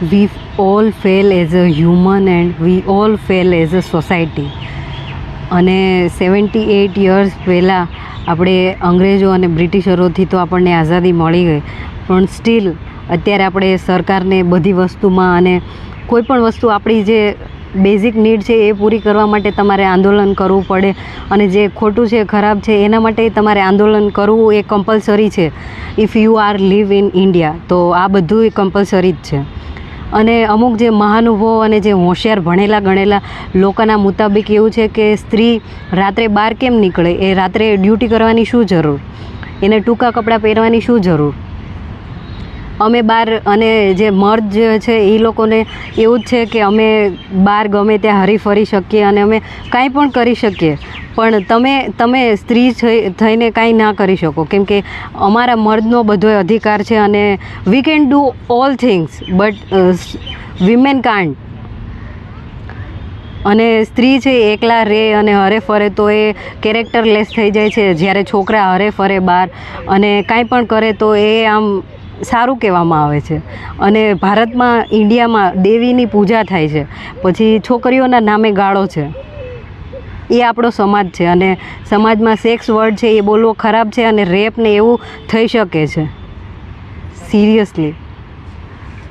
we all fail as a human and we all fail as a society. અને 78 years પહેલાં આપણે અંગ્રેજો અને બ્રિટિશરોથી તો આપણને આઝાદી મળી ગઈ, પણ સ્ટીલ અત્યારે આપણે સરકારને બધી વસ્તુમાં અને કોઈ પણ વસ્તુ આપણી જે બેઝિક નીડ છે એ પૂરી કરવા માટે તમારે આંદોલન કરવું પડે, અને જે ખોટું છે ખરાબ છે એના માટે તમારે આંદોલન કરવું એ કમ્પલસરી છે. If you are live in India તો આ બધું એ કમ્પલસરી જ છે. અને અમુક જે મહાનુભાવો અને જે હોશિયાર ભણેલા ગણેલા લોકોના મુતાબિક એવું છે કે સ્ત્રી રાત્રે બહાર કેમ નીકળે, એ રાત્રે ડ્યુટી કરવાની શું જરૂર, એને ટૂંકા કપડાં પહેરવાની શું જરૂર. અમે બહાર, અને જે મર્દ જે છે એ લોકોને એવું જ છે કે અમે બહાર ગમે ત્યાં હરી ફરી શકીએ અને અમે કાંઈ પણ કરી શકીએ, પણ તમે સ્ત્રી થઈને કાંઈ ના કરી શકો, કેમ કે અમારા મર્દનો બધો અધિકાર છે અને we can do all things but women can't. અને સ્ત્રી છે એકલા રહે અને હરે ફરે તો એ કેરેક્ટરલેસ થઈ જાય છે. જ્યારે છોકરા હરે ફરે બહાર અને કાંઈ પણ કરે તો એ આમ સારું કહેવામાં આવે છે. અને ભારતમાં, ઇન્ડિયામાં દેવીની પૂજા થાય છે, પછી છોકરીઓના નામે ગાળો છે. એ આપણો સમાજ છે અને સમાજમાં સેક્સ વર્ડ છે એ બોલવો ખરાબ છે અને રેપ ને એવું થઈ શકે છે. સિરિયસલી.